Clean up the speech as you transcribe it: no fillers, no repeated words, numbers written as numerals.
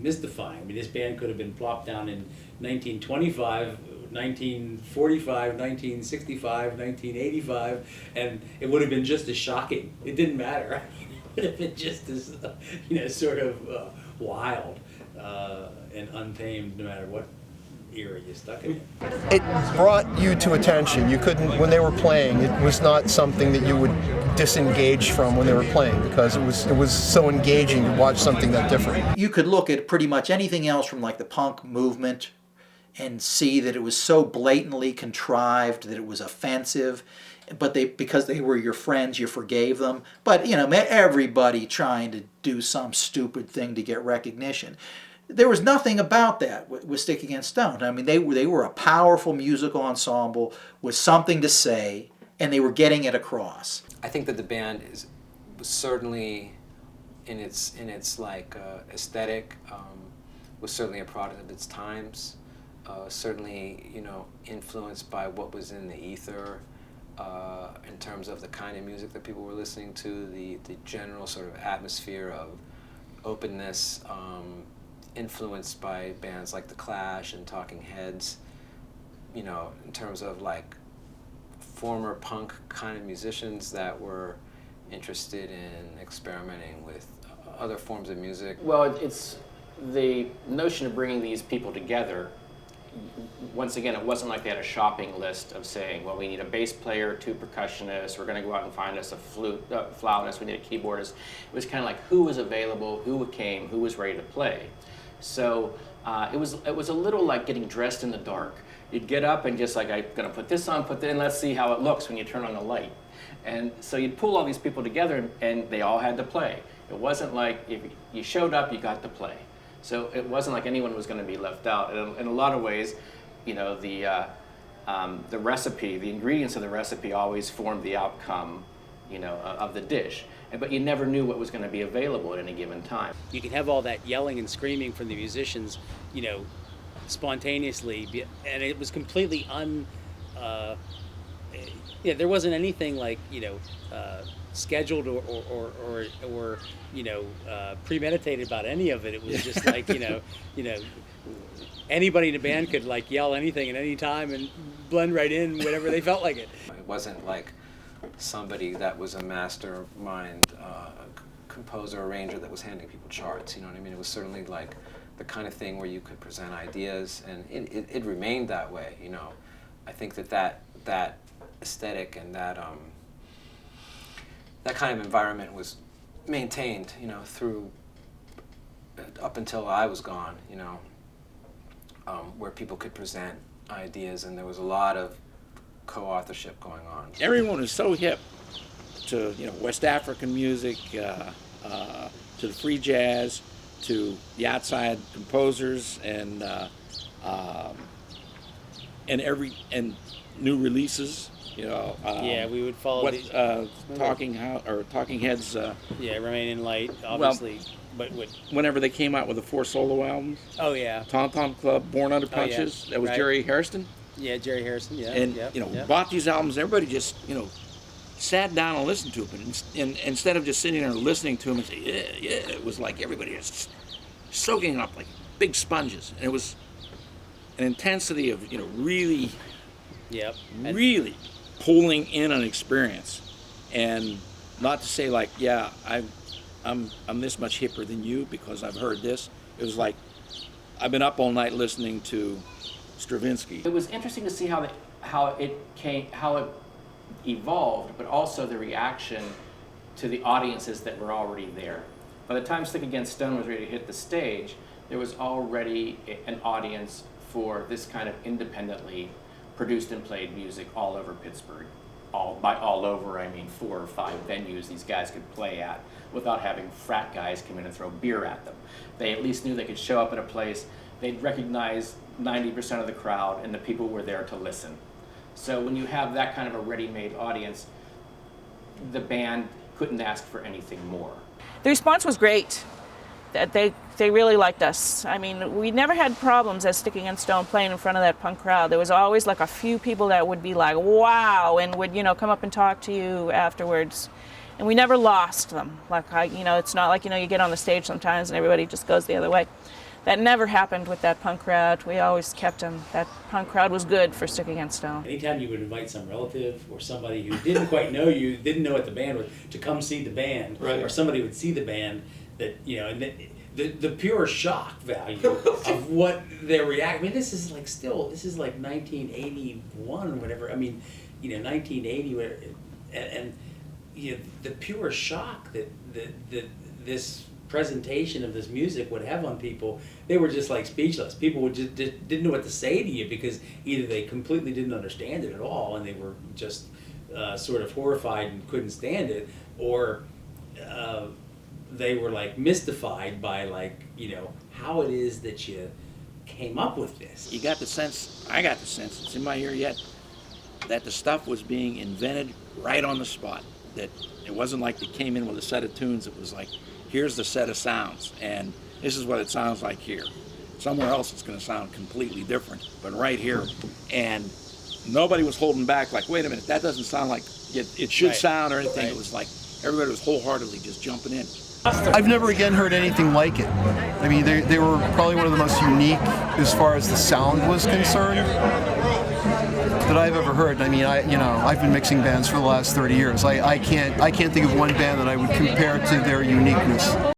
mystifying. I mean, this band could have been plopped down in 1925, 1945, 1965, 1985, and it would have been just as shocking. It didn't matter. It would have been just as, sort of wild and untamed, no matter what era you stuck in. It brought you to attention. You couldn't, when they were playing, it was not something that you would disengage from when they were playing, because it was so engaging to watch something that different. You could look at pretty much anything else from like the punk movement and see that it was so blatantly contrived that it was offensive, but because they were your friends, you forgave them. But everybody trying to do some stupid thing to get recognition. There was nothing about that with Stick Against Stone. I mean, they were a powerful musical ensemble with something to say, and they were getting it across. I think that the band was certainly in its aesthetic, was certainly a product of its times. Certainly, influenced by what was in the ether in terms of the kind of music that people were listening to, the general sort of atmosphere of openness, influenced by bands like The Clash and Talking Heads, in terms of like former punk kind of musicians that were interested in experimenting with other forms of music. Well, it's the notion of bringing these people together. Once again, it wasn't like they had a shopping list of saying, well, we need a bass player, 2 percussionists, we're going to go out and find us a flautist, we need a keyboardist. It was kind of like who was available, who came, who was ready to play. So it was a little like getting dressed in the dark. You'd get up and just like, I'm going to put this on, put that in, let's see how it looks when you turn on the light. And so you'd pull all these people together and they all had to play. It wasn't like if you showed up, you got to play. So it wasn't like anyone was going to be left out. In a lot of ways, the recipe, the ingredients of the recipe always formed the outcome, of the dish. But you never knew what was going to be available at any given time. You can have all that yelling and screaming from the musicians, spontaneously, and it was completely there wasn't anything like, scheduled or premeditated about any of it. It was just like, anybody in a band could like yell anything at any time and blend right in whenever they felt like it. It wasn't like somebody that was a mastermind composer, arranger that was handing people charts, you know what I mean? It was certainly like the kind of thing where you could present ideas, and it remained that way, I think that aesthetic and that kind of environment was maintained, through up until I was gone, where people could present ideas, and there was a lot of co-authorship going on. Everyone was so hip to West African music, to the free jazz, to the outside composers, and new releases. We would follow Talking Heads. Remain in Light, obviously. But whenever they came out with the 4 solo albums. Oh yeah. Tom Tom Club, Born Under Punches. Oh, yeah. That was right. Jerry Harrison. Yeah, Jerry Harrison. Yeah. And bought these albums. Everybody just sat down and listened to them. And instead of just sitting there and listening to them and say yeah, it was like everybody was soaking it up like big sponges. And it was an intensity of really. Yep. Really pulling in an experience, and not to say like, I'm this much hipper than you because I've heard this. It was like I've been up all night listening to Stravinsky. It was interesting to see how it evolved, but also the reaction to the audiences that were already there. By the time Stick Against Stone was ready to hit the stage, there was already an audience for this kind of independently produced and played music all over Pittsburgh. By all over, I mean 4 or 5 venues these guys could play at without having frat guys come in and throw beer at them. They at least knew they could show up at a place, they'd recognize 90% of the crowd, and the people were there to listen. So when you have that kind of a ready-made audience, the band couldn't ask for anything more. The response was great. They really liked us. I mean, we never had problems as Stick Against Stone playing in front of that punk crowd. There was always like a few people that would be like, wow, and would, come up and talk to you afterwards. And we never lost them. Like, it's not like, you get on the stage sometimes and everybody just goes the other way. That never happened with that punk crowd. We always kept them. That punk crowd was good for Stick Against Stone. Anytime you would invite some relative or somebody who didn't quite know you, didn't know what the band was, to come see the band, Right. or somebody would see the band, that, you know, and the pure shock value of what their react. I mean, this is like 1981 or whatever. I mean, you know, 1980, whatever, and you know, the pure shock that this presentation of this music would have on people. They were just like speechless. People would just didn't know what to say to you, because either they completely didn't understand it at all and they were just sort of horrified and couldn't stand it, or they were like mystified by, like, you know, how it is that you came up with this. You got the sense, I got the sense, it's in my ear yet, that the stuff was being invented right on the spot. That it wasn't like they came in with a set of tunes. It was like, here's the set of sounds, and this is what it sounds like here. Somewhere else it's going to sound completely different, but right here. And nobody was holding back like, wait a minute, that doesn't sound like it should sound or anything. It was like everybody was wholeheartedly just jumping in. I've never again heard anything like it. I mean, they were probably one of the most unique as far as the sound was concerned that I've ever heard. I mean, I've been mixing bands for the last 30 years. I can't think of one band that I would compare to their uniqueness.